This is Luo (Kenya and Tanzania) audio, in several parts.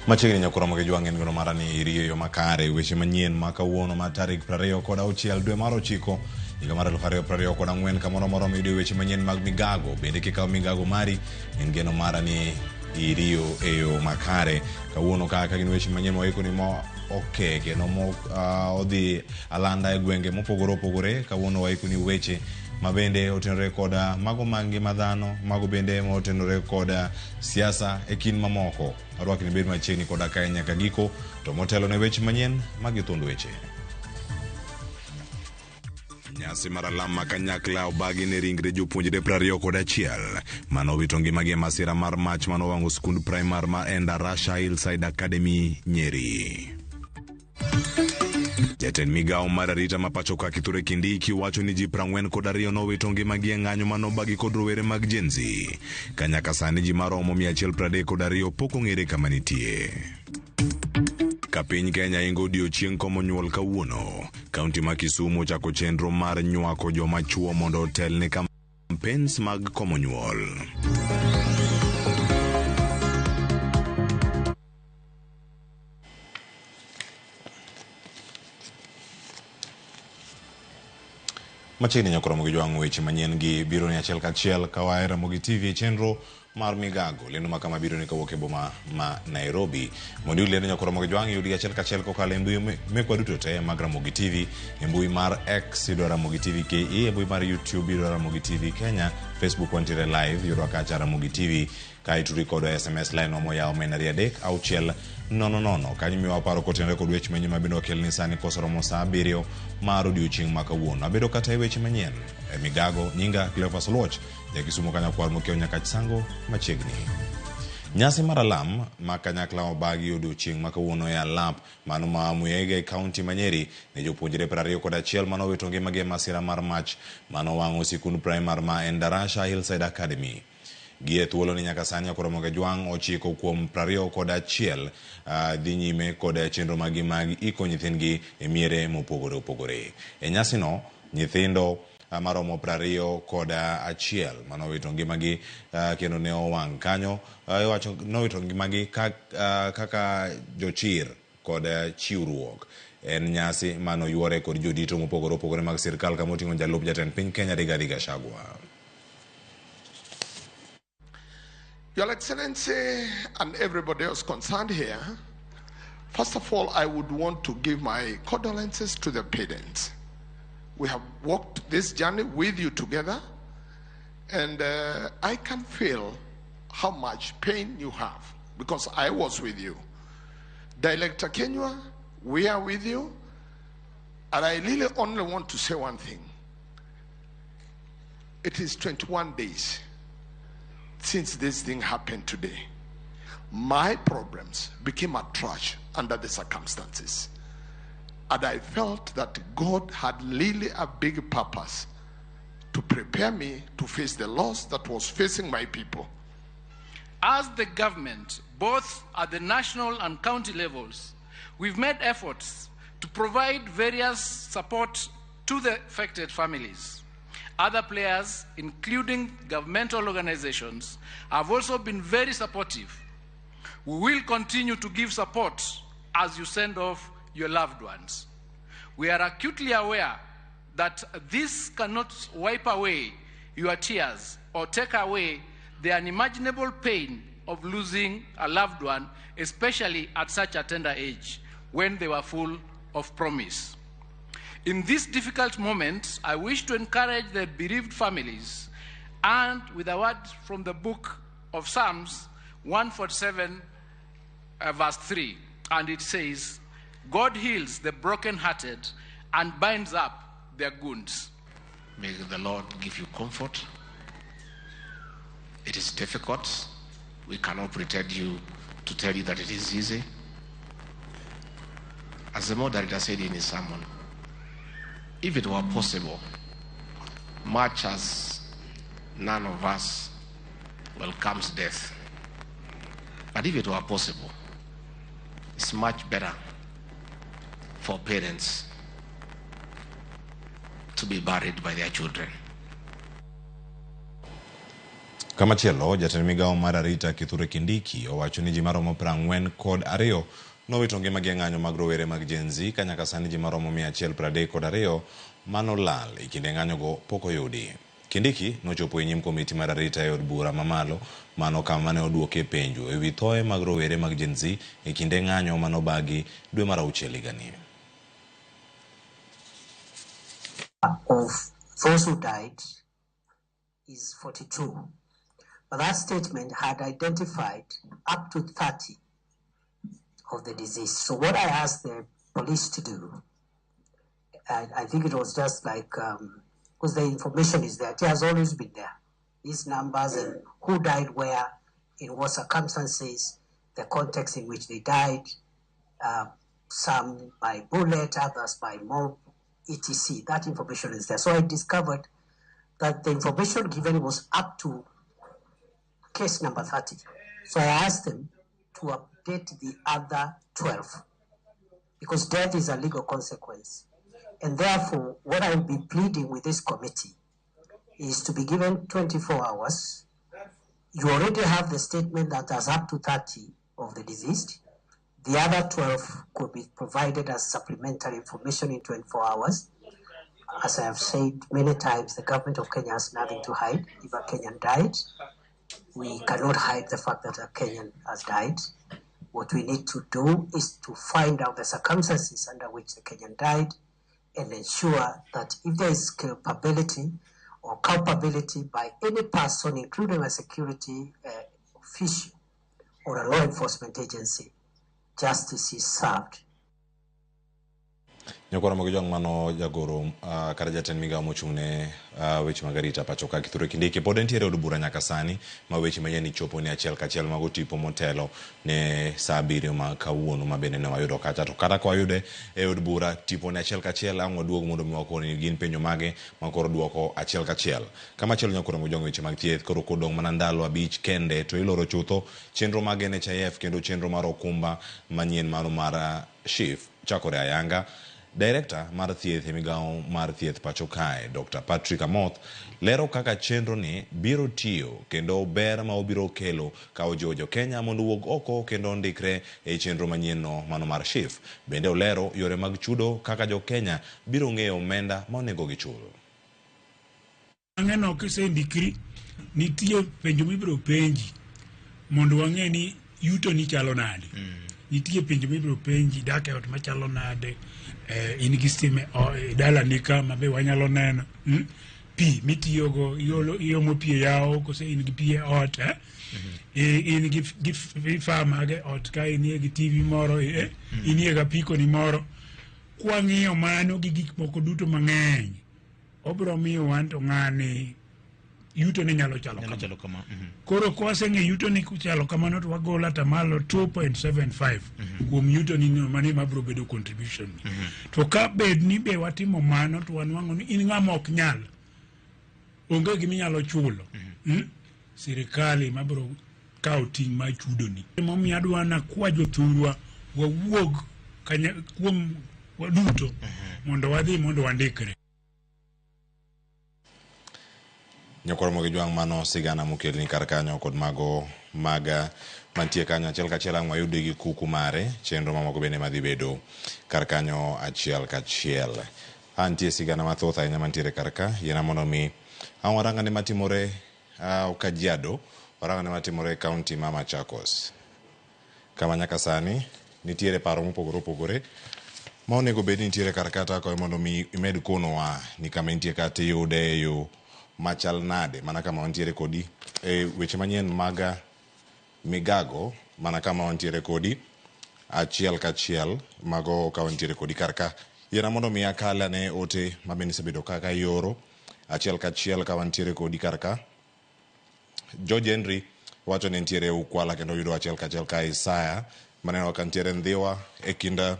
Machiegni nyakura moge jwangen gono marani iriyo makare weche manyien makawuono ma tarik 26 dwe mar 9 higa mar 2024 kamoro moro midio weche manyien mag migago bende kikawo migago mari en geno marani iriyo eyo makare kawuono kaka gin weche manyien moiko ni mo okege no mo odhi alanda e gwenge mopogore opogore kawuono waiko ni weche mabende otenore koda mago mangi madhano mago bende otenore koda siasa e kin mamoko arwaki ni bed machiegni koda kae nyaka giko to motelo ne weche manyien magi thund weche. Nyasi mar alama kanyakla obagi ne ringre jopuonjre 21 manowito ngimagi e masira mar mach manowang'o skund primar ma Endarasha Hillside Academy Nyeri. Jatend migawo mar arita ma pacho ka Kithure Kindiki wacho ni ji 42 nowito ngimagi e ng'anyo manobagi kod rowere mag Gen Z. Ka nyaka sani ji maromo 132 pok ong'ere kama nitie. Ka piny Kenya ingo odiochieng' komo nyuol kawuono, kaunti ma Kisumu chako chenro mar nywako joma chuo mondo otel ne campaigns mag komo nyuol. Machiegni nyakura mogi jwang' weche manyien gi biro ni achiel kachiel kawae Ramogi TV chenro mar migago lendo makama biro ni kawuok e boma ma Nairobi. Mondo yud lendo nyakura mogi jwang' yudi achiel kachiel kokalo e mbui mekwa duto te mag Ramogi TV, e mbui mar X yudwa Ramogi TV KE, e mbui mar YouTube yudwa Ramogi TV Kenya, Facebook wantiere live yudwa kacha Ramogi TV, ka ituri kodo SMS line omo yao menari adek auchiel nono kanyo miwa paro kotenore kod weche manyien mabende wakelni sani kosoromo saa 7 mar odiochieng' ma kawuono. Abedo kata e weche manyien e migago nyinga Cleophas Oluoch Kisumu kanyakwar mokiewo nyaka Chisango machiegni. Nyasi mar alam ma kanyakla obagi odiochieng' ma kawuono e alap mano ma Muyege kaunti ma Nyeri ne jopuonjre 21 manowito ngimagi e masira mar mach manowang'o sikund primar ma Endarasha Hillside Academy. Gie thuolo ni nyaka sani nyakura moge jwang' ochiko kuom 21 dhi nyime kod chenro magi mag iko nyithindgi e miere mopogore opogore. E nyasi no nyithindo maromo 21 manowito ngimagi kendo ne owang' kanyo iwacho nowito ngimagi kaka jochir kod chiwruok. En nyasi manoyuore kod jodito mopogore opogore mag sirkal kamoting'o jalup jatend piny Kenya Rigathi Gachagua. Your Excellency and everybody else concerned here, first of all, I would want to give my condolences to the parents. We have walked this journey with you together, and I can feel how much pain you have because I was with you. Director Kenywa, we are with you, and I really only want to say one thing. It is 21 days since this thing happened today. My problems became a trash under the circumstances. And I felt that God had really a big purpose to prepare me to face the loss that was facing my people. As the government, both at the national and county levels, we've made efforts to provide various support to the affected families. Other players, including governmental organizations, have also been very supportive. We will continue to give support as you send off your loved ones. We are acutely aware that this cannot wipe away your tears or take away the unimaginable pain of losing a loved one, especially at such a tender age, when they were full of promise. In this difficult moment, I wish to encourage the bereaved families and with a word from the book of Psalms 147 verse 3, and it says, God heals the brokenhearted and binds up their wounds. May the Lord give you comfort. It is difficult. We cannot pretend to tell you that it is easy. As the moderator said in his sermon, if it were possible, much as none of us welcomes death, but if it were possible, it's much better for parents to be buried by their children. Kamachielo, jatend migao mar arita Kithure Kindiki owacho ni ji maromo 42 nowito ngimagi e ng'anyo mag rowere mag Gen Z ka nyaka sani ji maromo 132 manolal e kinde ng'anyogo pok oyudi. Kindiki nochopo e nyim komiti mar arita e od bura mamalo mano kama ne oduoke penjo e wi thoe mag rowere mag Gen Z e kinde ng'anyo manobagi dwe mar auchiel higani. Of those who died is 42. But that statement had identified up to 30 of the deceased. So what I asked the police to do, I think it was just like, because the information is there, it has always been there. These numbers and who died where, in what circumstances, the context in which they died, some by bullet, others by mob, etc. That information is there. So I discovered that the information given was up to case number 30. So I asked them to update the other 12 because death is a legal consequence. And therefore, what I will be pleading with this committee is to be given 24 hours. You already have the statement that has up to 30 of the deceased. The other 12 could be provided as supplementary information in 24 hours. As I have said many times, the government of Kenya has nothing to hide. If a Kenyan died, we cannot hide the fact that a Kenyan has died. What we need to do is to find out the circumstances under which the Kenyan died and ensure that if there is culpability or culpability by any person, including a security official or a law enforcement agency, justice is served. Nyokora mogijong mano jagoro kara jatend migao mochung'ne weche mag arita pacho ka Kithure Kindiki pod entiere od bura nyaka sani ma weche manyien chopo ne achiel kachiel mago tipo motelo ne saa 7 ma kawuono ma bende ne wayudo kacha to kata kwa yude e od bura tipo ne achiel kachiel ang' waduog mondo mi wakoni gin penjo mage makoro duoko achiel kachiel. Kamachielo nyokora mogijong weche mag thieth koro kodong' mana ndalo 5 kende to iloro chutho chenro mag NHIF kendo chenro mar okumba manyien mano mar SHIF chakore ayanga. Director mar thieth e migao mar thieth pacho kae Dr. Patrick Amoth lero kaka chenro ni biro tiyo kendo ber ma obiro kelo ka ojojo Kenya mondo wuog oko kendo ndikre e chenro manyien no mano mar SHIF. Bende olero yore mag chudo kaka jo Kenya biro ng'eyo omenda ma onego gichul. Ang'eno kisendikri nitie penjo mibiro penji mondo wang'e ni yuto ni chalo nade. Nitie penjo mibiro penji dak e ot machalo nade. In gi stima dala nika mabe wanyalo neno pi mitiyogo iomo pi yao kose in gi pi ot in gi vifaa mag ot ka inie gi TV moro inie ga piko ni moro kwang'iyo mano gi gik moko duto mang'eny obro miyo wan to ng'ani yuto ne nyalo chalo kama. Koro kwaseng'e yuto ni chalo kamano to wagola tamalo 2.75 kuom yuto ni mane mabro bedo contribution ni. To ka bed ni be watimo mano to wanwang'o ni in ng'ama ok nyal onge gimi nyalo chulo sirikali mabro kawo ting' ma chudo ni momiyo adwana kwa jothurwa wawuog kuom waduto mondo wadhi mondo wandikre. Nyokora mogijwang' mano sigana mokelni kar kanyo kod mago maga mantie kanyo achiel kachiel ang' wayude gi kuku mare chenro mamoko bende madhi bedo kar kanyo achiel kachiel. Antie sigana mathoth ahinya mantiere kar ka yena mondo mi ang' warangane matimore Kajiado warangane matimore kaunti ma Machakos kama nyaka sani nitiere paro mopogore opogore ma onego bed ni nitiere kar kata ko mondo mi imed konowa ni kama intie kata yude yo machal nade mana kama wantiere kodi e weche manyien mag migago mana kama wantiere kodi achiel kachiel mago ka wantiere kodi karka yena mondo mi akala ne ote mabeni sebedo kaka yoro achiel kachiel ka wantiere kodi karka George Henry wacho ne ntiere ukwala kendo yudo achiel kachiel ka Isaya maneno kantiere ndhiwa e kinda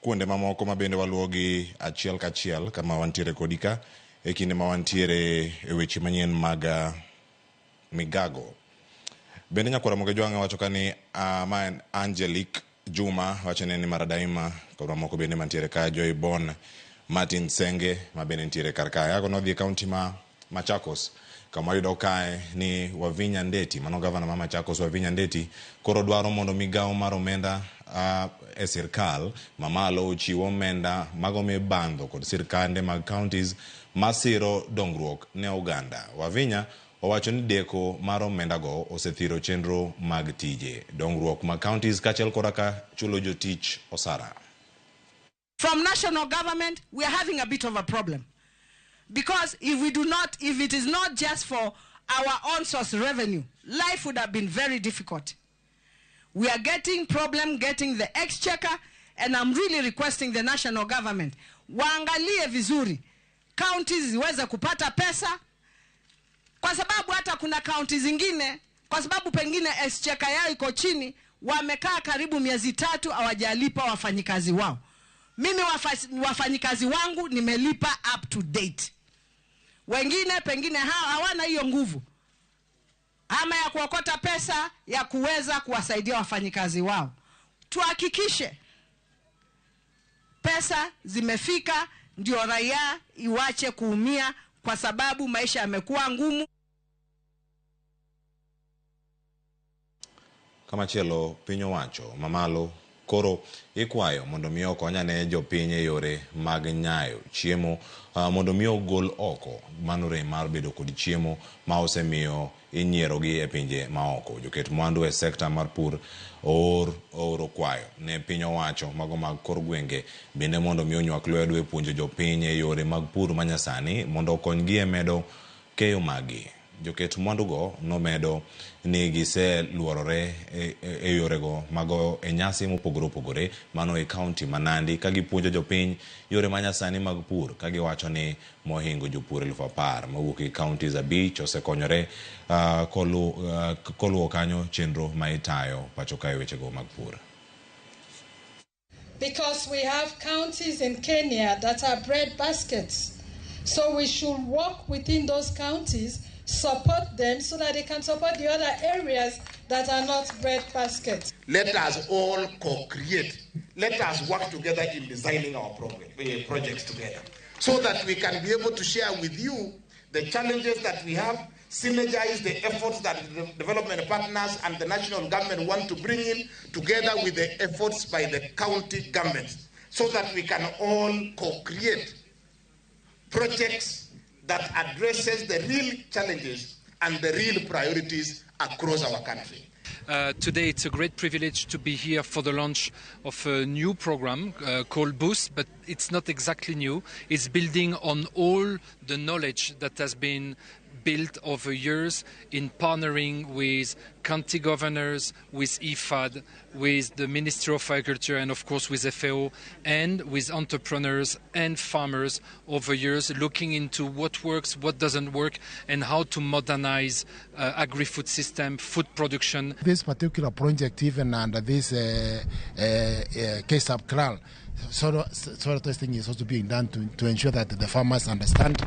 kuonde mamoko mabende waluogi achiel kachiel kama wantiere kodi ka e kinde ma wantiere e weche manyien mag migago. Bende nyakora mogijwang' wacho kani ma Angelique Juma wacho ne ni maradaima kod mamoko bende mantiere ka Joy Bon Martin Senge ma bende ntiere kar ka yago nodhi e kaunti ma Machakos kama yudo kae ni Wavinya Ndeti, mano gavana ma Machakos Wavinya Ndeti, koro dwaro mondo migao mar omenda e sirkal mamalo ochiwo omenda mago mibandho kod sirkande mag counties masiro dongruok ne oganda. Wavinya owacho ni deko mar omenda go osethiro chenro mag tije dongruok mag counties kachel koraka chulo jotich osara. From national government, we are having a bit of a problem. Because if it is not just for our own source revenue, life would have been very difficult. We are getting problem getting the exchequer, and I'm really requesting the national government, waangalie vizuri, counties ziweze kupata pesa, kwa sababu hata kuna counties zingine, kwa sababu pengine exchequer yao iko chini, wamekaa karibu miezi 3 hawajalipa wafanyikazi wao. Mimi wafanyikazi wangu nimelipa up to date. Wengine pengine hawana hiyo nguvu ama ya kuokota pesa ya kuweza kuwasaidia wafanyikazi wao. Tuhakikishe pesa zimefika ndio raia iwache kuumia, kwa sababu maisha yamekuwa ngumu. Kama chelo pinyo wacho mamalo koro ikwayo mondo miyo konyane jopiny e yore mag nyayo chiemo mondo miyo gol oko manore mar bedo kod chiemo ma osemiyo inyierogi e pinje maoko. Joket mwandu e sekta mar pur oro kwayo ne piny owacho mago mag kor gwenge bende mondo miyo nywak lwedo e puonjo jopiny e yore mag pur manyasani mondo okonygi e medo keyo magi. Joket mwandu go nomedo ni giseluorore e yorego mago e nyasi mopogore opogore mano e county ma Nandi ka gipuonjo jopiny yore manyasani mag pur ka giwacho ni mohingo jopur 10,000 mawuok e counties 5 osekonyore koluwo kanyo chenro ma itayo pacho kae wechego mag pur. Because we have counties in Kenya that are bread baskets, so we should work within those counties, support them so that they can support the other areas that are not bread baskets. Let us all co-create. Let us work together in designing our projects together so that we can be able to share with you the challenges that we have, synergize the efforts that the development partners and the national government want to bring in together with the efforts by the county governments so that we can all co-create projects that addresses the real challenges and the real priorities across our country. Today it's a great privilege to be here for the launch of a new program called Boost, but it's not exactly new. It's building on all the knowledge that has been built over years in partnering with county governors, with IFAD, with the Ministry of Agriculture, and of course with FAO, and with entrepreneurs and farmers over years, looking into what works, what doesn't work, and how to modernize agri-food system, food production. This particular project, even under this case of CRAL, soil testing is also being done to ensure that the farmers understand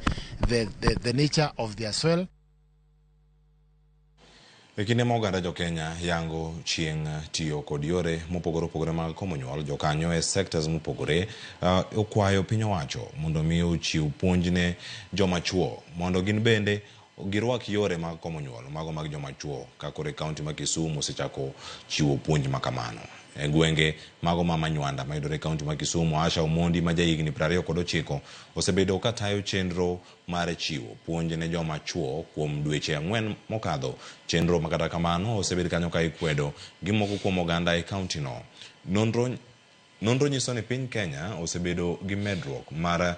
the nature of their soil. Ekinde ma oganda jo Kenya yango chieng' tiyo kod yore mopogore opogore mag komo nyuol, jokanyo e sectors mopogore okwayo piny owacho mondo miyo ochiw puonj ne joma chuo mondo gin bende girwak yore mag komo nyuol mago mag joma chuo ka kore kaunti ma Kisumu osechako chiwo puonj makamano. E gwenge mago ma Manywanda mayudore kaunti ma Kisumu, Asha Omondi ma jahigni 29 osebedo ka tayo chenro mar chiwo puonj ne joma chuo kuom dweche 4 mokadho. Chenro makata kamano osebedo kanyo ka ikwedo gi moko kuom oganda e kaunti no. Nonro nyiso ni piny Kenya osebedo gi medruok mar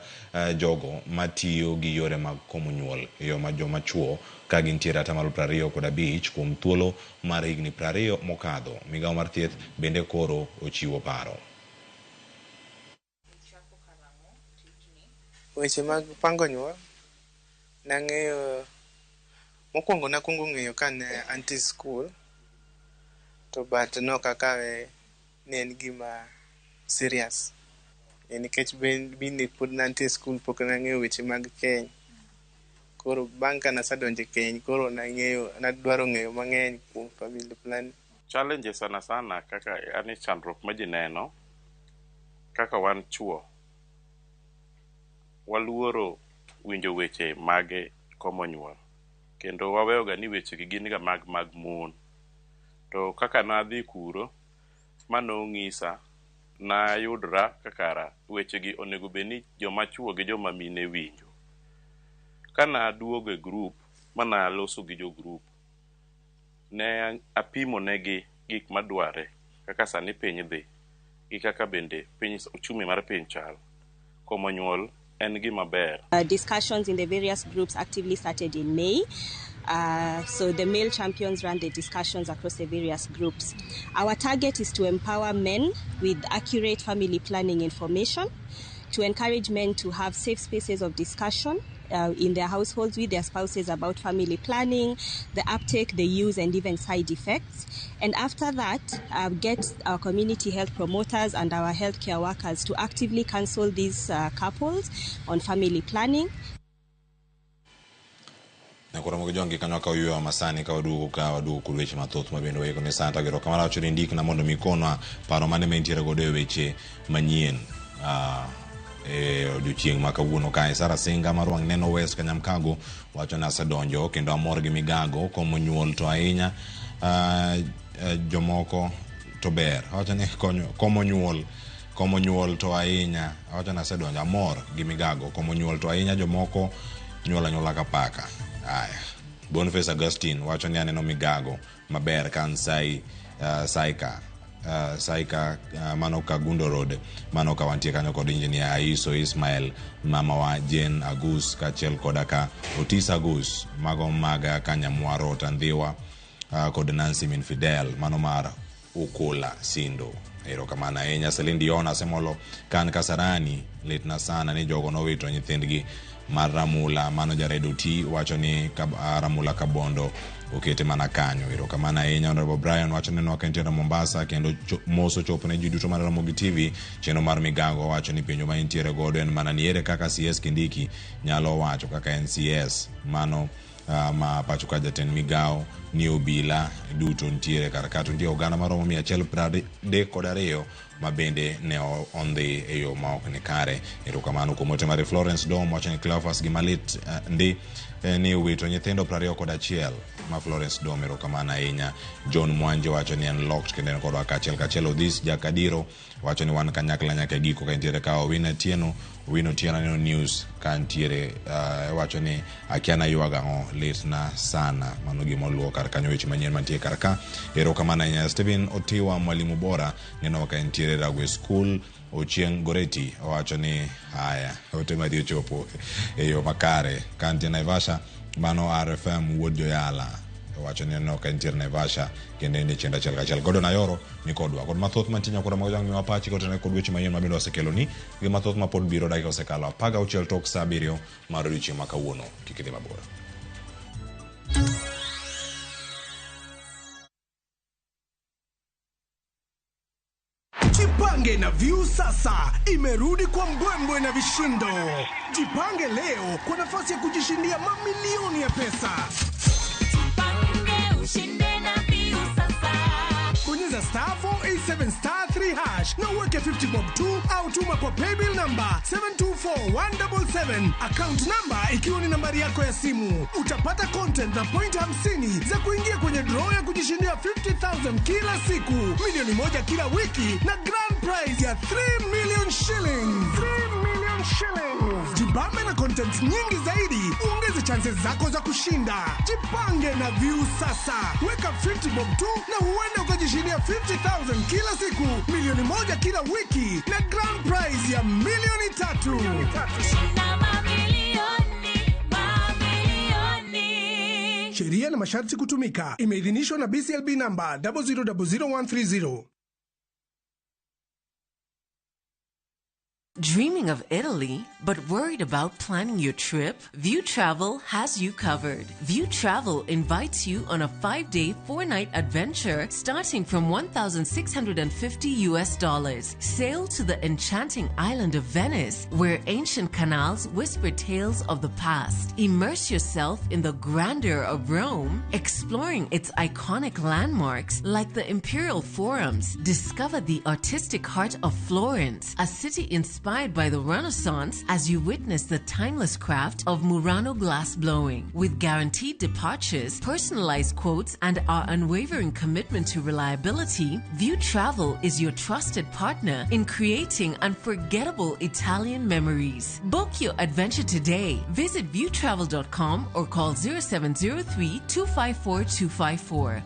jogo matiyo gi yore mag komo nyuol yo ma joma chuo ka gintiere 25% kuom thuolo mar higni 20 mokadho. Migawo mar thieth bende koro ochiwo paro. Weche mag pango nyuol nang'eyo mokwongo nakwongo ng'eyo ka ne anti school to but no kakawe ne en gima serious nikech bende pod nantie school pok nang'eyo weche mag keny. Koro bang' ka nasedonjo e keny koro nadwaro ng'eyo mang'eny kuom family plan. Challenges sana kaka ani chandruok ma ji neno kaka wan chuo waluoro winjo weche mag komo nyuol kendo waweyoga ni wechegi gin ga mag mon. To kaka nadhi kuro manong'isa na yudra kakara wechegi onego beni joma chuo gi joma mine winjo. Kana duogo e group mana loso gi jo group ne apimo negi gik madware kaka sani piny dhi gi kaka bende piny uchumi mar piny chal. Komo nyuol en gima ber. Discussions in the various groups actively started in May. So the male champions ran the discussions across the various groups. Our target is to empower men with accurate family planning information, to encourage men to have safe spaces of discussion in their households with their spouses about family planning, the uptake, the use, and even side effects. And after that, get our community health promoters and our healthcare workers to actively counsel these couples on family planning. Nakora mo jongi kanyo ka uyo masani ka wadu kulweche mathoth mabendo weko ne santa gero kamara chiri ndik na mondo mikono paro mane mentiere godo weche manyien odiochieng' ma kawuono kae. Sara Singa mar wang' neno West Kanyamkago wacho na asedonjo kendo amor gi migago komo nyuol to ahinya jomoko to ber wacho ni komo nyuol to ahinya wacho na asedonjo amor gi migago komo nyuol to ahinya jomoko nyuola ka paka. Aya, Boniface Augustine wacho ni aneno migago maber kan Saika mano ka Gundo Road mano ka wantie kanyo kod engineer Aiso Ismail mama wa Jen Agus kachel kodaka Otis Agus mago maga Kanyamwaro Tandhiwa kod Nancy Minfidel mano mar Ukula Sindo. Ero kamana enya Selindi Ona semolo kan Kasarani litna sana ni jogo no wito nyithindgi mar Ramula mano jaredo ti wacho ni Ramula Kabondo okete mana kanyo. Ero kamana enya Honorable Brian wacho ni nokentera Mombasa kendo moso chopo ne juduto mar Ramogi TV cheno mar migago wacho ni penjo ma intiere godo en mana niere kaka CS Kindiki nyalo wacho kaka NCS mano ma pacho ka jaten migao ni obila duto ntiere karakato ntie ogana maromo 132 mabende ne ondhi e yo ma ok ni kare. Ero kamano kumote mari Florence Dom wacho ni Cleophas Gimalit ndi ni wito nyithindo 21 ma Florence Dom. Ero kamana ahinya John Mwanje wacho ni unlocked kendo kod kachiel Odhis Jakadiro wacho ni wan kanyakla nyaka giko ka ntiere ka Wino Tiana no news kan tiere wacho ni akiana yuaga litna sana mano gimo luo kar kanyo weche manyien mantie kar ka. Ero kamana nya Steven Otiwa mwalimu bora neno ka ntiere Ragwe School Ochieng Goreti wacho ni haya otema dio chopo eyo makare kan tiene Naivasha mano RFM Wodio Yala wacho ni no ka ntiere Naivasha kende ni chenda chelka godo na yoro ni kodwa kod mathoth mantinya kora mojangi mapachi kotene kod weche manyien mabiro osekelo ni gi mathoth ma pod biro dakika osekalo apaga uchiel tok saa 7 mar odiochieng' ma kawuono. Kik idhi mabor. Jipange na View sasa imerudi kwa mbwembwe na vishindo. Jipange leo kwa nafasi ya kujishindia mamilioni ya pesa. Jipange ushinde na View sasa. Bonyeza *487*3# na uweke 50 bob tu au tuma kwa paybill number 724177, account number ikiwa ni nambari yako ya simu. Utapata content na point 50 za kuingia kwenye draw ya kujishindia 50,000 kila siku, milioni 1 kila wiki na grand prize ya 3 million shillings. 3 million shillings. Jibambe na content nyingi zaidi, uongeze chances zako za kushinda. Jipange na View sasa. Weka 50 bob tu na huenda ukajishindia 50,000 kila siku, milioni 1 kila wiki na grand prize ya milioni 3. Shinda mamilioni. Sheria na masharti kutumika. Imeidhinishwa na BCLB number 0000130. Dreaming of Italy, but worried about planning your trip? View Travel has you covered. View Travel invites you on a 5-day, 4-night adventure starting from $1,650. Sail to the enchanting island of Venice, where ancient canals whisper tales of the past. Immerse yourself in the grandeur of Rome, exploring its iconic landmarks like the Imperial Forums. Discover the artistic heart of Florence, a city inspired inspired by the Renaissance as you witness the timeless craft of Murano glass blowing. With guaranteed departures, personalized quotes, and our unwavering commitment to reliability, View Travel is your trusted partner in creating unforgettable Italian memories. Book your adventure today. Visit viewtravel.com or call 0703 254 254.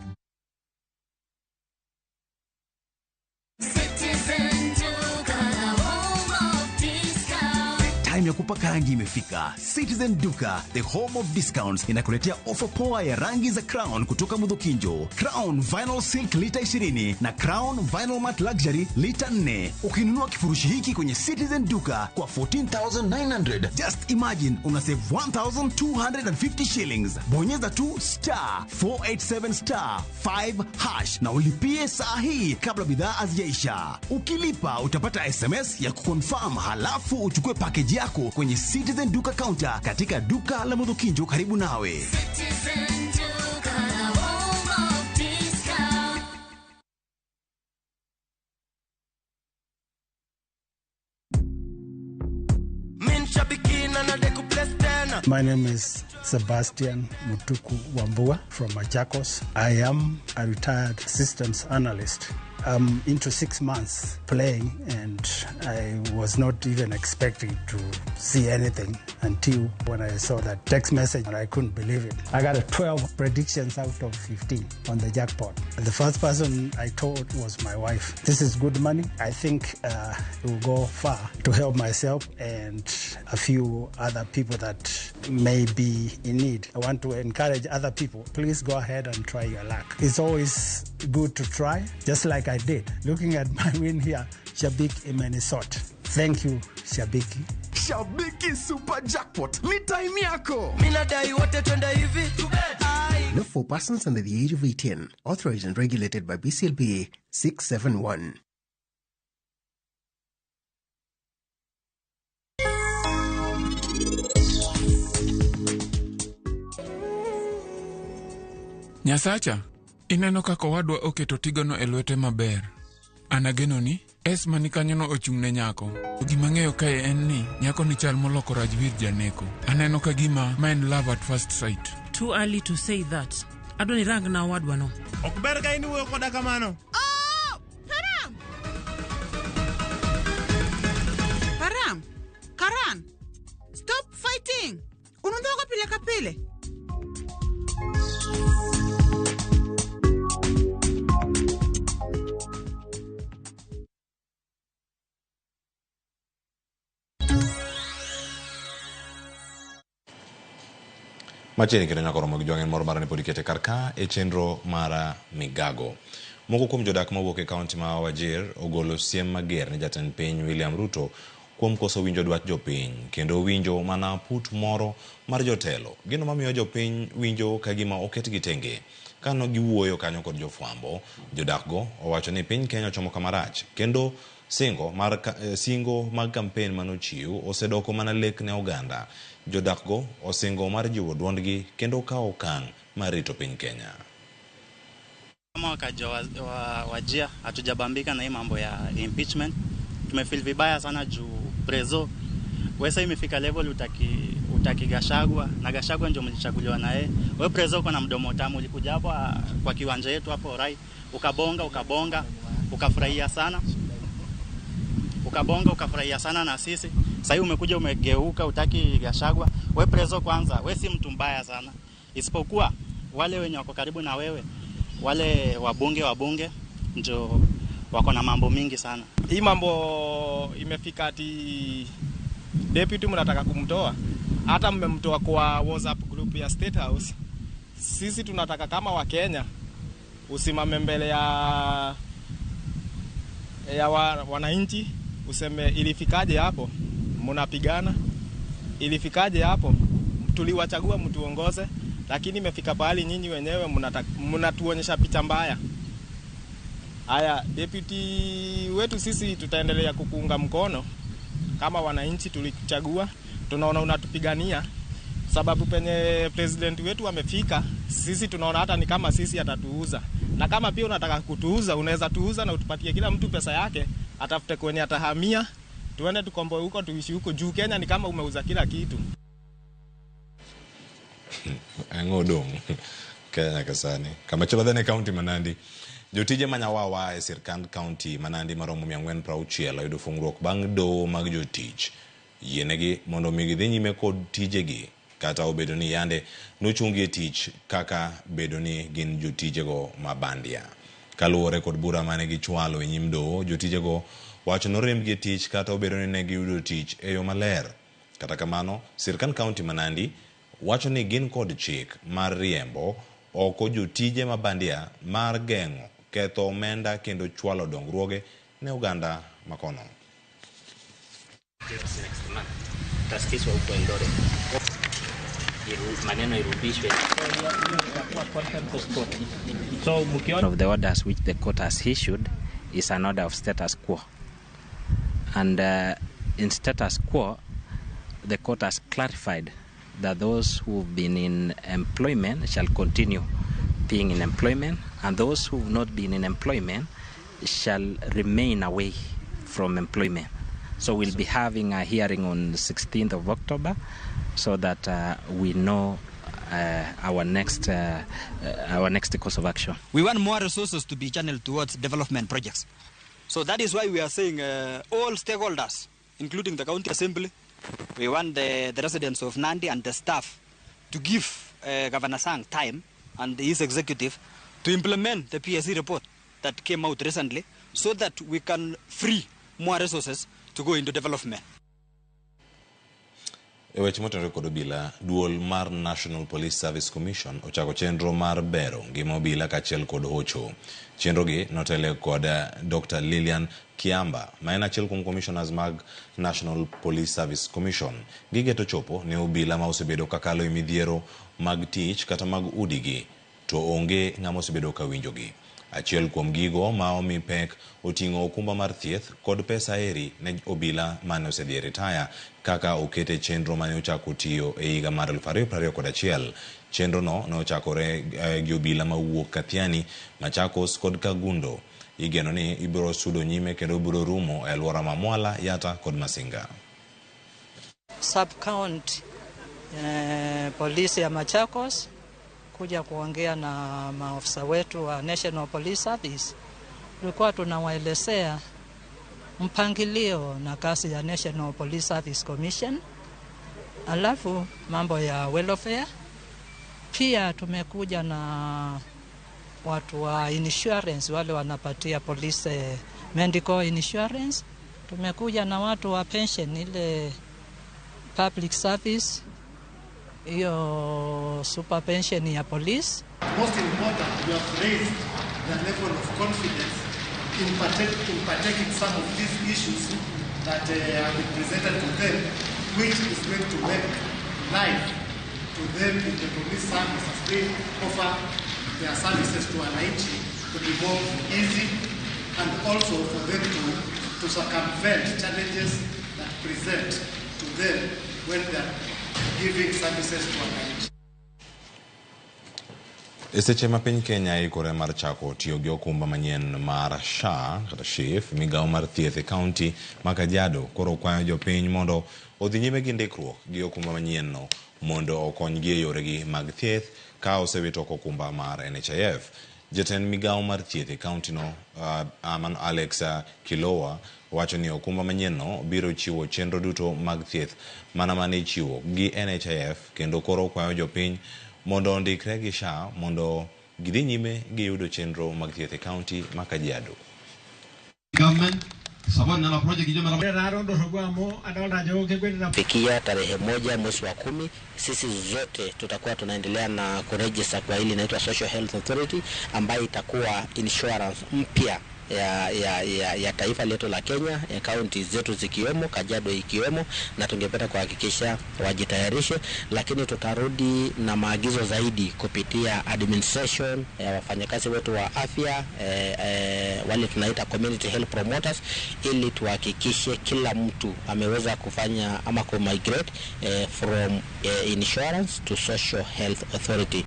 Time ya kupaka rangi imefika. Citizen Duka, the home of discounts, inakuletea ofa poa ya rangi za Crown kutoka Mudhokinjo. Crown Vinyl Silk lita 20 na Crown Vinyl Matte Luxury lita 4. Ukinunua kifurushi hiki kwenye Citizen Duka kwa 14,900, just imagine una save 1,250 shillings. Bonyeza tu *487*5# na ulipie saa hii kabla bidhaa hazijaisha. Ukilipa utapata SMS ya kuconfirm, halafu uchukue package yako kwenye Citizen Duka counter katika duka la Mudhokinjo karibu nawe. Citizen Duka, home of discount. My name is Sebastian Mutuku Wambua from Machakos. I am a retired systems analyst. I'm into 6 months playing, and I was not even expecting to see anything until when I saw that text message, and I couldn't believe it. I got 12 predictions out of 15 on the jackpot. The first person I told was my wife. This is good money. I think it will go far to help myself and a few other people that may be in need. I want to encourage other people. Please go ahead and try your luck. It's always good to try, just like I did. Looking at my win here, Shabiki Minnesota. Thank you, Shabiki. Shabiki Super Jackpot. Ni time yako. Minadai wote twende hivi. Not for persons under the age of 18. Authorized and regulated by BCLPA 671. Nyasacha, ineno kako wadwa oketo tigono elwete maber. Anageno ni Esma ni kanyono ochung'ne nyako. Gima ng'eyo kae en ni nyako ni chal moloko Rajvir Janeko. Aneno ka gima ma en love at first sight. Too early to say that. Adoni rang na wadwa no. Okber ka ini wuyo koda kamano. Oh! Param! Param! Karan! Stop fighting! Unondoka pile kapile. Machiegni kendo nyako romo gi jwang'en moro mara ne pod ikete karka e chenro mara migago. Moko kuom jodak mawuok e kaunti ma Wajir ogolo siem mager ne jatend piny William Ruto kuom koso winjo dwach jopiny kendo winjo mana put moro mar jotelo. Gino mamiyo jopiny winjo ka gima oketgi tenge. Kano giwuoyo kanyo kod jofwambo, jodakgo owacho ni piny Kenya chomo kamarach kendo singo mag kampen manochiw osedoko mana lek ne oganda. Jodakgo osingo mar jiwo duondgi kendo kawo okang' mar rito piny Kenya. Kama wakaji wa Wajir hatujabambika na hii mambo ya impeachment. Tumefeel vibaya sana juu Prezo wesa imefika level utaki Gachagua na Gachagua ndio mlichaguliwa naye. Wewe Prezo uko na mdomo tamu, ulikuja hapo kwa kiwanja yetu hapo Rai ukabonga ukafurahia sana. Ukafurahia sana na sisi. Sasa umekuja umegeuka utaki Gachagua. Wewe Prezo kwanza, wewe si mtu mbaya sana. Isipokuwa wale wenye wako karibu na wewe, wale wabunge ndio wako na mambo mingi sana. Hii mambo imefika ati deputy mnataka kumtoa. Hata mmemtoa kwa WhatsApp group ya State House. Sisi tunataka kama wa Kenya usimame mbele ya wananchi useme ilifikaje hapo mnapigana, ilifikaje hapo tuliwachagua mtuongoze, lakini imefika pahali nyinyi wenyewe mnatuonyesha picha mbaya. Haya, deputy wetu sisi tutaendelea kukuunga mkono kama wananchi tulikuchagua, tunaona unatupigania sababu penye president wetu amefika, sisi tunaona hata ni kama sisi atatuuza. Na kama pia unataka kutuuza, unaweza tuuza na utupatie kila mtu pesa yake, atafute kwenye atahamia tuende tukomboe huko, tuishi huko juu. Kenya ni kama umeuza kila kitu. Angodong Kenya kasani kama chabadhane county Manandi jotije manyawawa e sirkand county Manandi maromo 460 yudo fungruok bang' do mag jotich yienegi mondo migi dhi nyime kod tijegi kata obedo ni yande nochungi tich kaka bedo ni gin jotijego mabandia. Kaluwore kod bura mane gichwalo e nyim doho, jotijego wacho noremgi tich kata obedo ni ne giyudo tich e yo maler. Kata kamano, sirkand county Manandi wacho ni gin kod chik mar riembo oko jotije mabandia mar geng'o ketho omenda kendo chwalo dongruoge ne oganda makono. Taskiswa huko Eldoret. Maneno irudishwe. So one of the orders which the court has issued is an order of status quo. And in status quo, the court has clarified that those who've been in employment shall continue being in employment, and those who've not been in employment shall remain away from employment. So we'll be having a hearing on the 16th of October so that we know our next course of action. We want more resources to be channeled towards development projects. So that is why we are saying all stakeholders, including the county assembly, we want the residents of Nandi and the staff to give Governor Sang time and his executive to implement the PSC report that came out recently so that we can free more resources to go into development. Eweche motenore kod obila, duol mar National Police Service Commission ochako chenro mar bero ngima obila kachiel kod hocho. Chenro gi notele kod Dr. Lilian Kiamba, ma en achiel kuom commissioners mag National Police Service Commission. Gigeto chopo ne obila ma osebedo kakalo e midhiero mag tich kata mag udigi, to onge ng'ama osebedo ka winjogi. Achiel kuom gigo ma omi pek oting'o okumba mar thieth kod pesa eri ne obila mane osedhi retire kaka okete chenro mane ochako tiyo e higa mar 2021. Chenro no ochakore gi obila mawuok Kathiani, Machakos kod Kagundo. Igeno ni ibiro sudo nyime kendo ibiro rumo e alwora ma Mwala, Yata kod Masinga. Sub-county polisi ya Machakos kuja kuongea na maofisa wetu wa National Police Service. Tulikuwa tunawaelezea mpangilio na kazi ya National Police Service Commission, alafu mambo ya welfare. Pia tumekuja na watu wa insurance, wale wanapatia police medical insurance. Tumekuja na watu wa pension, ile public service, iyo super pension ya police. Most important, we have raised the level of confidence in partaking some of these issues that have been presented to them, which is going to make life to them in the police service as they offer their services to wananchi to be more easy, and also for them to circumvent challenges that present to them when they are giving services to wananchi. Eseche ma piny Kenya ikore mar chako tiyo gi okumba manyien mar SHA kata SHIF, migawo mar thieth e kaunti ma Kajiado koro kwayo jopiny mondo odhi nyime gi ndikruok gi okumba manyien no mondo okonygi e yoregi mag thieth ka osewito okumba mar NHIF. Jatend migawo mar thieth e kaunti no Alex Kilowa wacho ni okumba manyien no biro chiwo chenro duto mag thieth mana mane chiwo gi NHIF, kendo koro kwayo jopiny mondo ondikre gi SHA mondo gidhi nyime gi yudo chenro mag thieth e kaunti ma Kajiado. Fikia tarehe 1 mwezi wa 10, sisi zote tutakuwa tunaendelea na kuregister kwa hili inaitwa Social Health Authority, ambayo itakuwa insurance mpya ya taifa letu la Kenya, ya kaunti zetu zikiwemo, Kajiado ikiwemo, na tungependa kuhakikisha wajitayarishe, lakini tutarudi na maagizo zaidi kupitia administration ya wafanyakazi wetu wa afya, wale tunaita community health promoters, ili tuhakikishe kila mtu ameweza kufanya ama kumigrate from insurance to Social Health Authority.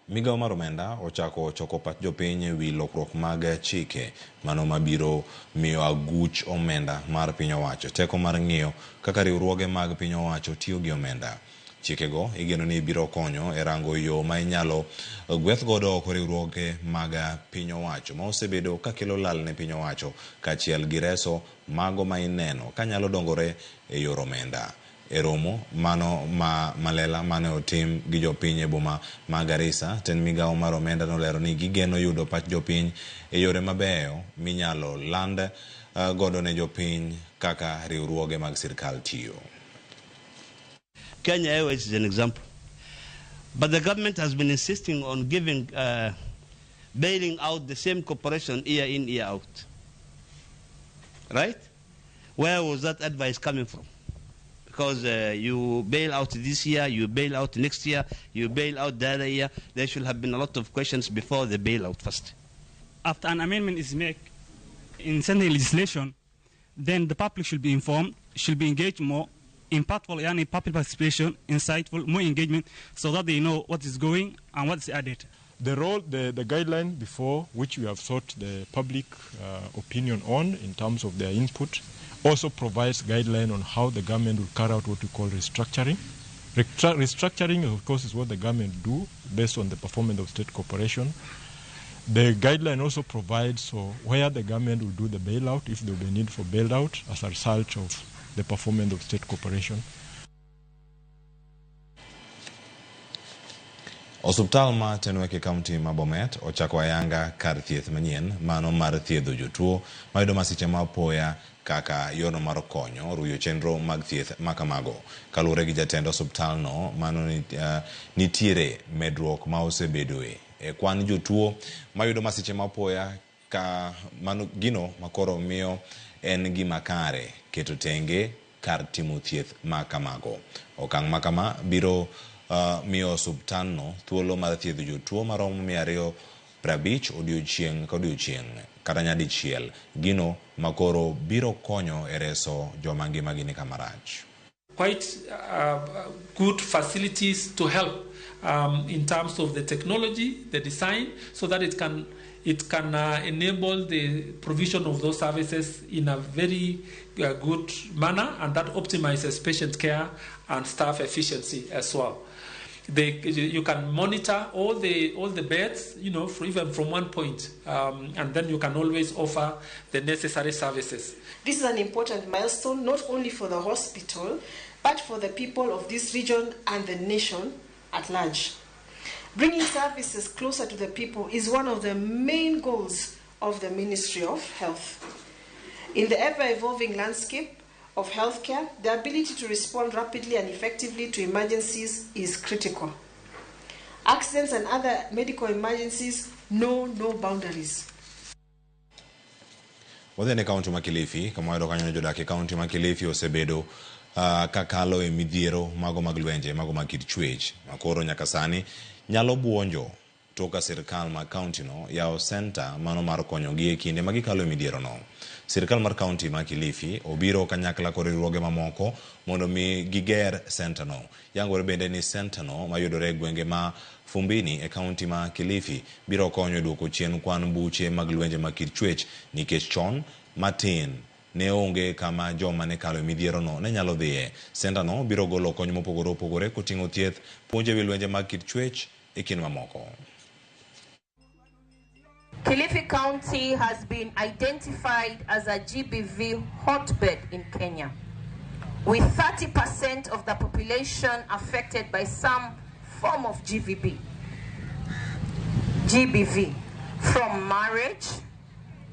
Migao mar omenda ochako choko pach jopiny wi lokruok mag chike mano mabiro miyo aguch omenda mar piny owacho teko mar ng'iyo kaka riwruoge mag piny owacho tiyo gi omenda. Chikego igeno ni biro konyo e rango yo ma inyalo gweth godo oko riwruoge mag piny owacho ma osebedo ka kelo lal ne piny owacho kaachiel gi reso mago ma ineno ka nyalo dongore e yor omenda. E romo mano malela mane otim gi jopiny e boma ma Garissa, ten migao mar omenda nolero ni gigeno yudo pach jopiny e yore mabeyo minyalo land godo ne jopiny kaka riwruoge mag sirkal tiyo. Kenya Airways is an example. But the government has been insisting on giving, bailing out the same corporation year in, year out. Right? Where was that advice coming from? Because you bail out this year, you bail out next year, you bail out the other year. There should have been a lot of questions before the bailout first. After an amendment is made in Senate legislation, then the public should be informed, should be engaged more, impactful, yani public participation, insightful, more engagement, so that they know what is going and what is added. The role, the guideline before which we have sought the public opinion on in terms of their input also provides guideline on how the government will carry out what we call restructuring. Restructuring, of course, is what the government do based on the performance of state corporation. The guideline also provides for where the government will do the bailout, if there will be need for bailout as a result of the performance of state corporation. Osuptal ma Tenwek County ma Bomet ochako ayanga kar thieth manyien mano mar thiedho jotuo mayudo masiche ma apoya kaka yono mar konyo ruyo chenro mag thieth makamago. Kaluwore gi jatend osuptal no mano nitiere medruok ma osebedoe e kwan jotuo mayudo masiche ma apoya ka mano gino makoro miyo en gima kare keto tenge kar timo thieth makamago. Okang' makama biro miyo osuptal no thuolo mar thiedho jotuo maromo 250 odiochieng' ka odiochieng' kata nyadichiel, gino makoro biro konyo e reso joma ngimagi ni kama rach. Quite good facilities to help in terms of the technology, the design, so that it can enable the provision of those services in a very good manner, and that optimizes patient care and staff efficiency as well. You can monitor all the beds, you know, even from one point, and then you can always offer the necessary services. This is an important milestone, not only for the hospital, but for the people of this region and the nation at large. Bringing services closer to the people is one of the main goals of the Ministry of Health. In the ever-evolving landscape of healthcare, the ability to respond rapidly and effectively to emergencies is critical. Accidents and other medical emergencies know no boundaries. Wadhene kaunti ma Kilifi, kama wado kanyo jodak kaunti ma Kilifi osebedo kakalo e midhiero mago mag lwenje, mago mag kit chwech, makoro nyaka sani nyalo buonjo toka sirkal ma kaunti no yao center mano mar konyogi e kinde magikalo e midhiero no. Sirkal mar kaunti ma Kilifi obiro kanyakla kod riwruoge mamoko mondo mi giger center no. Yangore bende ni center no mayudore gwenge ma Fumbini e kaunti ma Kilifi biro konyo duoko chien kwan buche mag lwenje mag kit chwech nikech chon matin ne onge kama joma ne kalo midhiero no ne nyalo dhiye. Center no biro golo kony mopogore opogore koting'o thieth, puonjo wi lwenje mag kit chwech e kind mamoko. Kilifi County has been identified as a GBV hotbed in Kenya, with 30% of the population affected by some form of GBV, from marriage,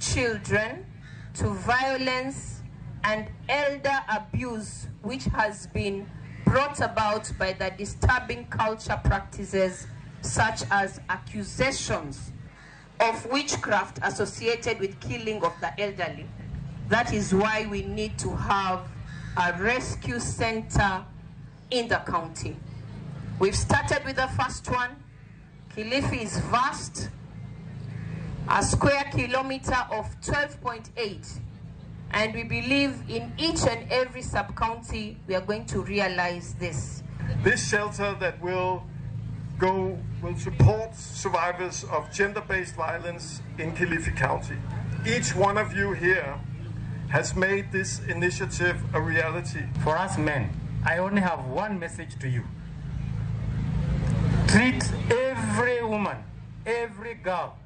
children, to violence and elder abuse, which has been brought about by the disturbing culture practices such as accusations of witchcraft associated with killing of the elderly. That is why we need to have a rescue center in the county. We've started with the first one. Kilifi is vast, a square kilometer of 12.8, and we believe in each and every sub-county we are going to realize this. This shelter that will go will support survivors of gender-based violence in Kilifi County. Each one of you here has made this initiative a reality. For us men, I only have one message to you. Treat every woman, every girl,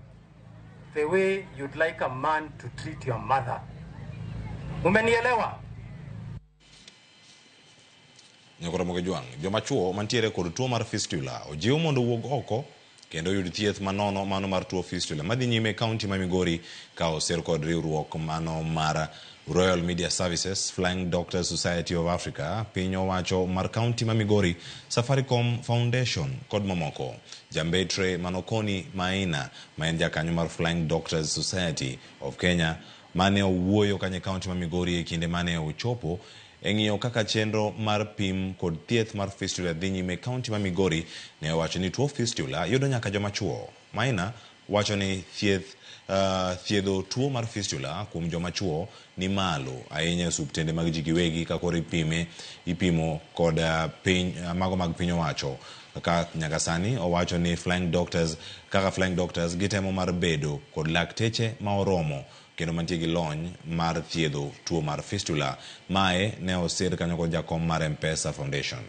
the way you'd like a man to treat your mother. Umenielewa? Nyakora Mogejwang, joma chuo mantiere kod tuo mar fistula ojiw mondo wuog oko kendo yud thieth manono mano mar tuo fistula madhi nyime kaunti ma Migori ka oser kod riwruok mano mar Royal Media Services, Flying Doctors Society of Africa, piny owacho mar kaunti ma Migori, Safaricom Foundation kod mamoko. Jambetre Manokoni Maina, ma en jakanyo mar Flying Doctors Society of Kenya, mane owuoyo kanye kaunti ma Migori e kinde mane ochopo eng'iyo kaka chenro mar pim kod thieth mar fistula dhi nyime kaunti ma Migori, ne owacho ni tuo fistula yudo nyaka joma chuo. Maina wacho ni thiedho tuo mar fistula kuom joma chuo ni malo ahinya osuptende mag ji giwegi ka koro ipimo kod mago mag piny owacho. Kaka nyaka sani owacho ni Flying Doctors gitemo mar bedo kod lakteche ma oromo kendo mantie gi lony mar thiedho tuo mar fistula. Mae ne osir kanyo kod jakom mar M-Pesa Foundation.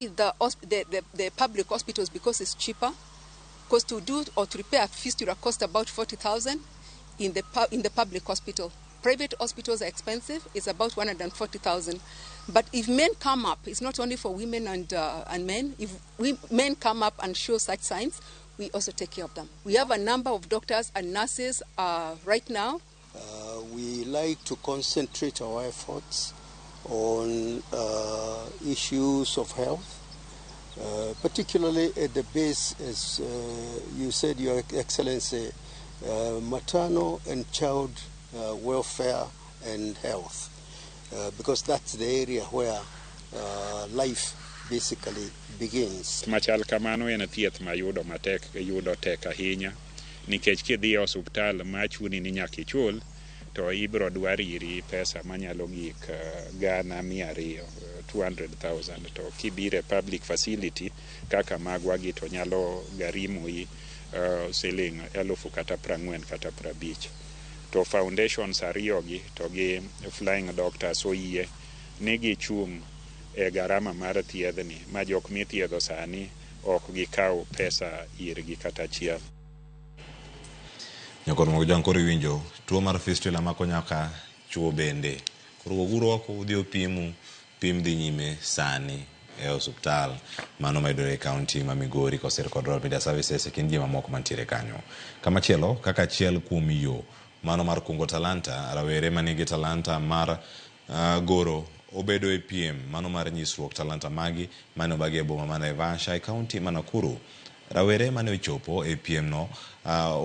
The public hospitals, because it's cheaper, because to do or to repair a fistula costs about 40,000 in the public hospital. Private hospitals are expensive; it's about 140,000. But if men come up, it's not only for women and men. If men come up and show such signs, we also take care of them. We have a number of doctors and nurses right now. We like to concentrate our efforts on issues of health, particularly at the base, as you said, Your Excellency, maternal and child welfare and health, because that's the area where life basically begins. Machal kamano en thieth ma yudo tek ahinya nikech kidhi e osuptal ma chuni ni nyaka ichul to ibro dwariri pesa manyalo gik Ghana 200,000 to kibire public facility kaka magwa gi to nyalo garimoi siling 1000 kata 40 kata 50. To foundations ariyogi to gi Flying Doctors oyie ni gichung' e garama mar thiedhni ma jok mithiedho sani ok gikaw pesa irgi kata chiel. Nyakor Mogejwang koro winjo tuo mar fistula mako nyaka chuo bende. Koro guro wako udhi pim dhi nyime sani e osuptal mano mayudore e kaunti ma Migori koser kod Royal Media Services e kind ji mamoko mantiere kanyo. Kamachielo kaka achiel kuom yo mano mar kungo talanta, rawere manigi talanta mar goro obedo e piem mano mar nyisruok talanta magi mano bagi e boma ma Naivasha e kaunti ma Nakuru. Rawere mane ochopo e piem no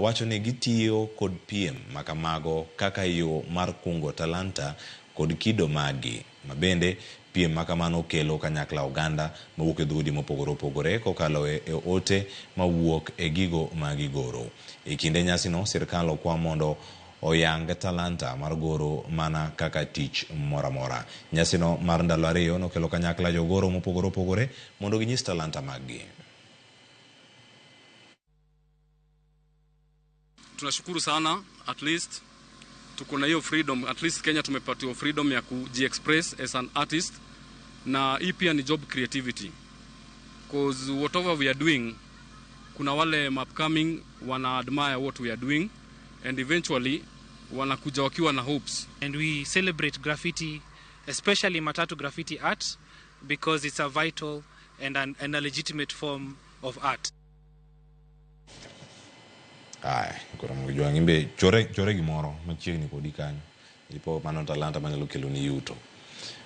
wacho ni gitiyo kod piem makamago kaka yo mar kungo talanta kod kido magi. Mabende piem makamano kelo kanyakla oganda mawuok e dhoudi mopogore opogore kokalo e ote mawuok e gigo magigoro. E kinde nyasi no sirkal okwa mondo oyang talanta mar goro mana kaka tich moramora. Nyasi no mar ndalo ariyo nokelo kanyakla jogoro mopogore opogore mondo ginyis talanta magi. Tunashukuru sana, at least tuko na hiyo freedom, at least Kenya tumepatiwa freedom ya kuji-express as an artist, na hii pia ni job creativity, because whatever we are doing, kuna wale upcoming wana admire what we are doing, and eventually wanakuja wakiwa na hopes. And we celebrate graffiti, especially matatu graffiti art, because it's a vital and a legitimate form of art. Kora Mogejwang imbe chore gimoro machiegni kodi kanyo ipo mano talanta manyalo kelo ni yuto.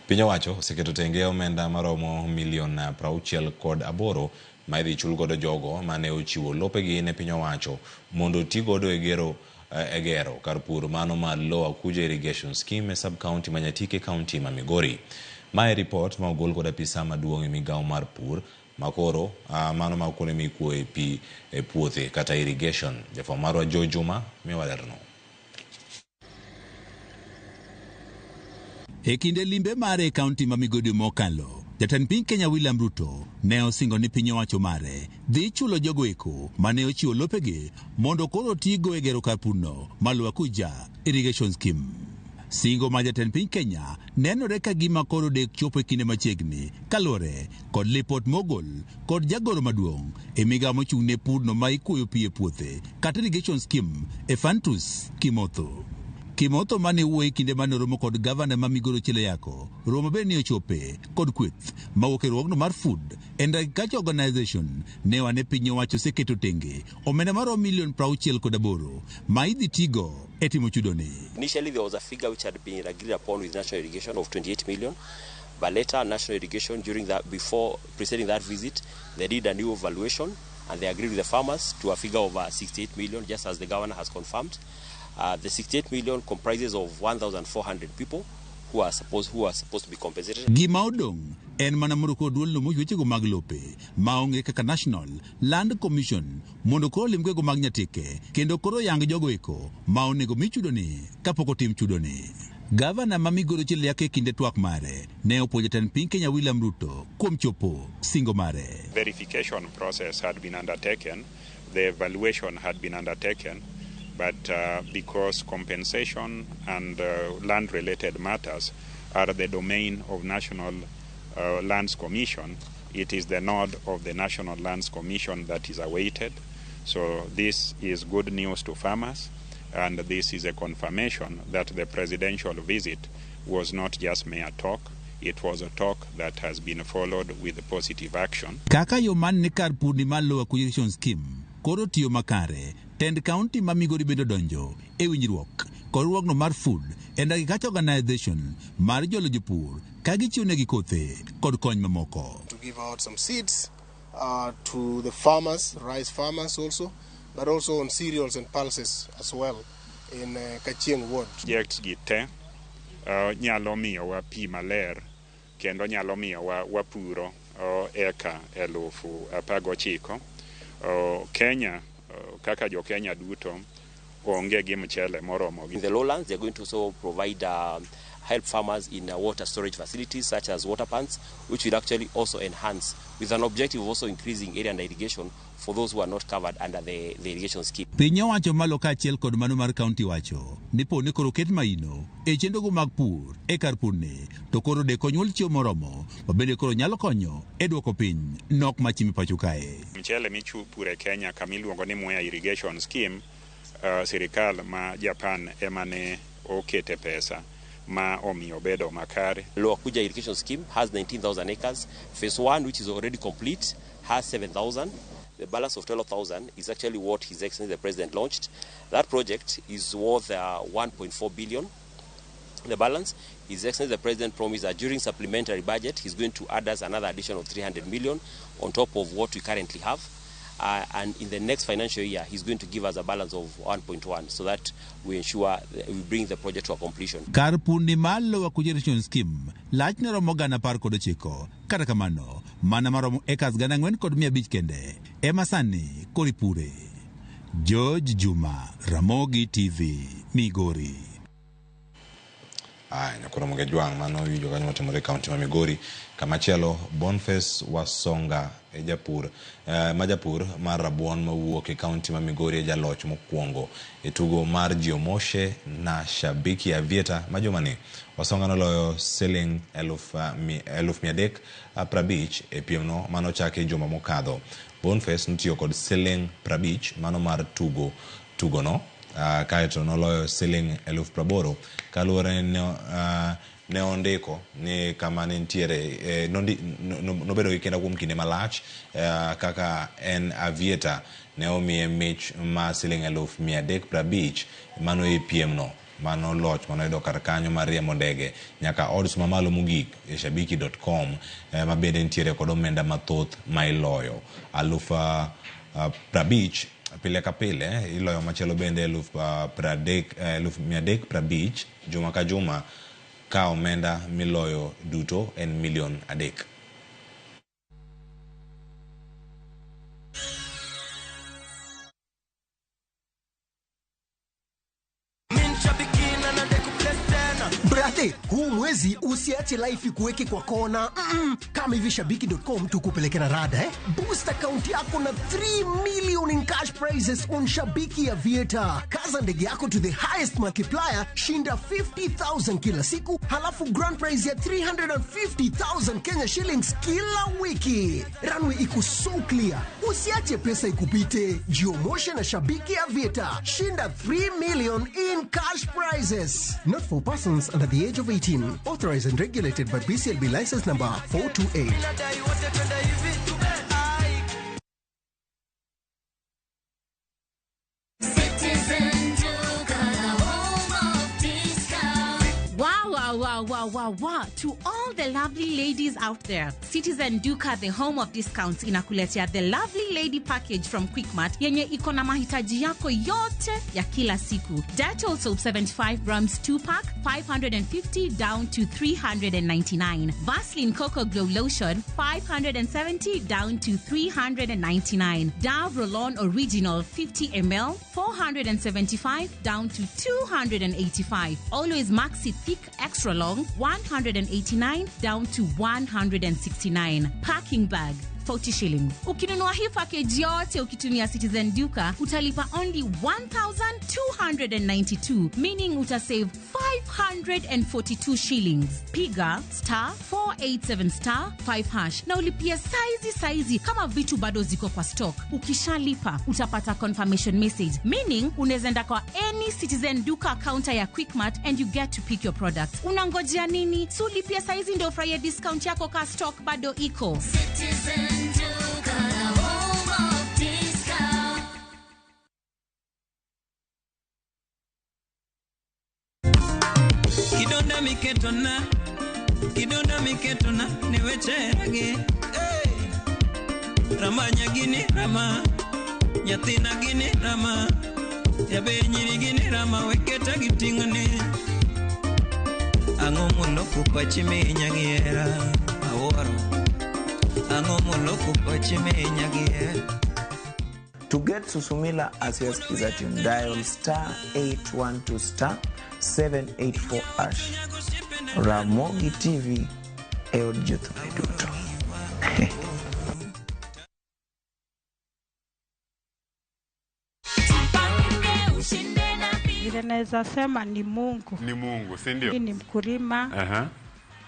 Piny owacho oseketo tenge omenda maromo $68 ma idhi chul godo jogo mane ochiwo lopegi ne piny owacho mondo ti godo e gero kar pur mano mar Lower Akuja Irrigation Scheme e sub-county Manyatike County ma Migori. Mae report ma ogol kod apisa maduong' e migawo mar pur makoro mano ma kone mikuo e pi e puothe kata irrigation. Jafwambo marwa Joe Juma miwalerno. E kinde limbe mare kaunti ma Migori mokalo, Jatend piny Kenya William Ruto ne osingo ni piny owacho mare dhi chulo jogo eko mane ochiwo lopegi mondo koro tigo e gero kar purno maluwa kuja irrigation scheme. Singo ma jatend piny Kenya nenore ka gima koro dek chopo e kinde machiegni kaluwore kod lipot mogol kod jagoro maduong' e migawo mochung' ne purno ma ikuoyo pi e puothe kata irrigation scheme Ephantus Kimotho mane wuoyi kinde mane romo kod gavana ma Migoro Chileyako romo be ni ochope kod kweth mawuok e riwruogno mar Food and Agriculture Organization ne wane piny owacho seketo tenge omenda mar $68 ma idhi tigo e timo chudoni. Initially there was a figure which had been agreed upon with National Irrigation of 28 million, but later National Irrigation before preceding that visit, they did a new evaluation and they agreed with the farmers to a figure of 68 million, just as the governor has confirmed. The 68 million comprises of 1,400 people who are supposed to be compensated. Gima odong en mana moro kod duol no mochwechego mag lope maonge kaka National Land Commission mondo koro limgego mag nyatike kendo koro yang jogo eko ma onego michudoni kapok otim chudoni. Gavana ma Migoro Chileyako kinde twak mare ne opuonjo jatend piny Kenya William Ruto kuom chopo singo mare. Verification process had been undertaken, the evaluation had been undertaken, but because compensation and land-related matters are the domain of National Lands Commission, it is the nod of the National Lands Commission that is awaited. So this is good news to farmers, and this is a confirmation that the presidential visit was not just mere talk. It was a talk that has been followed with positive action. Kaka yo man ne kar purni malo acquisition scheme koro tiyo makare, tend county ma Migori bedo donjo e winjruok kod riwruogno mar Food and Agriculture Organization mar jolo jopur ka gichiwonegi kothe kod kony mamoko. To give out some seeds to the farmers, rice farmers also, but also on cereals and pulses as well in Kachieng ward. Projects gi te nyalo miyowa pi maler kendo nyalo miyowa wapuro eka 19,000. Kenya kaka jo Kenya duto onge gi mchele moromo. In the lowlands, they're going to also provide help farmers in water storage facilities such as water pans, which will actually also enhance with an objective of also increasing area under irrigation for those who are not covered under the irrigation scheme. Piny owacho malo kaachiel kod mano mar kaunti wacho nipo ni koro ket maino e chenrogo mag pur e kar purni to koro deko nyuol chiemo moromo mabende koro nyalo konyo e duoko piny nok machimi pacho kae. Mchele michupuro e Kenya kamiluongo ni Mwea Irrigation Scheme, sirikal ma Japan emane okete pesa ma omiyo bedo makare. Lower Kuja Irrigation Scheme has 19,000 acres. Phase 1, which is already complete, has 7,000. The balance of 12,000 is actually what His Excellency the President launched. That project is worth 1.4 billion. The balance, His Excellency the President promised that during supplementary budget, he's going to add us another addition of 300 million on top of what we currently have. And in the next financial year, he's going to give us a balance of 1.1 so that we ensure that we bring the project to a completion. Kar purni malo acquisition scheme lach ne romo gana 19 kata kamano mana maromo acres 4,500 kende ema sani koripure. George Juma, Ramogi TV, Migori. Nyakura Mogejwang mano yujo kanyo matimore kaunti ma Migori kamachielo Boniface Wasonga ejapur majapur mar rabuon mawuok e kaunti ma Migori e jaloch mokwongo e tugo mar Jiomoshe na Shabiki Avieta majomani Wasonga noloyo siling 1,350 e piemno mano chake juma mokadho. Boniface ntiyo kod siling 50 mano mar tugono kaeto noloyo siling 80,000 kaluwore ne ondiko ni kama nitiere nobedo gi kenda kuom kinde malach kaka en Avieta ne omiye mich ma siling 350 mano e piemno mano loch mano edo kar kanyo mar riembo ndege nyaka odds mamalo mogik e shabiki.com mabende nitiere kod omenda mathoth ma iloyo 50,000 pile ka pile iloyo machielo bende 350 juma ka juma ka omenda miloyo duto en $1,300,000. Ate, huu mwezi usiache life kuweke kwa kona. Kama hivi shabiki.com tukupeleke na rada Boost account yako na 3 million in cash prizes on Shabiki Aviator. Kaza ndege yako to the highest multiplier, shinda 50,000 kila siku, halafu grand prize ya 350,000 Kenya shillings kila wiki. Runway iko so clear. Usiache pesa ikupite. Jiomoshe na Shabiki Aviator. Shinda 3 million in cash prizes. Not for persons under the age of 18. Authorized and regulated by BCLB license number 428. Wow. To all the lovely ladies out there, Citizen Duka, the home of discounts, inakuletea the lovely lady package from Quickmart yenye iko na mahitaji yako yote ya kila siku. Dettol soap 75 grams 2-pack, 550 down to 399. Vaseline Cocoa Glow Lotion, 570 down to 399. Dove Roll-On Original 50 ml, 475 down to 285. Always Maxi Thick Extra Long, 189 down to 169. Packing bag, 40 shillings. Ukinunua hii package yote ukitumia Citizen Duka, utalipa only 1,292, meaning utasave 542 shillings. Piga *487*5# na ulipia saizi kama vitu bado ziko kwa stock. Ukishalipa utapata confirmation message, meaning unaweza kwa any Citizen Duka counter ya Quickmart and you get to pick your products. Unangojea nini? So ulipia saizi ndio ufurahie discount yako ka stock bado iko. Citizen Duka, home of discount. Kidonda miketona niwecherage Rama nyagini rama Nyatina gini rama Yabe nyiri gini rama Weketa gitingane Ango mulo kupachime nyagiera Aworo Ango mulo kupachime nyagiera. To get Susumila as your skiza tune, dial *812*784#. Ramogi TV, Eod Jutu Duto. Vile naweza sema ni Mungu. Ni Mungu, si ndio? Ni mkulima.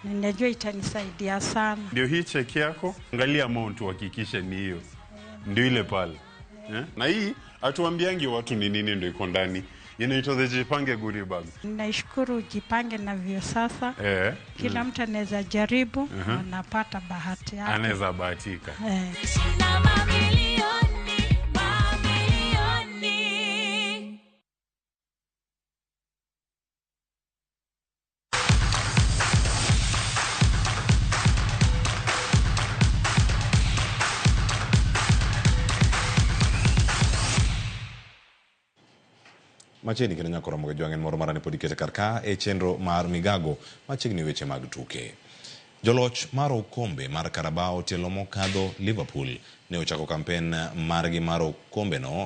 Ninajua itanisaidia sana. Ndio hii cheki yako, angalia amount uhakikishe ni hiyo. Ndio ile pale. Na hii atuambiangi watu ni nini ndio iko ndani. Inaitwa the Jipange Goodie Bag. Nashukuru Jipange na vyo sasa. Kila mtu anaweza jaribu, anapata bahati yake. Anaweza bahatika. Macheni kina nyakoro mo jwangen moro marani podikete karka chenro mar migago machigni weche mag tuke. Joloch mar okombe mar Carabao tielo mokadho Liverpool ne ochako kampen margi mar okombe no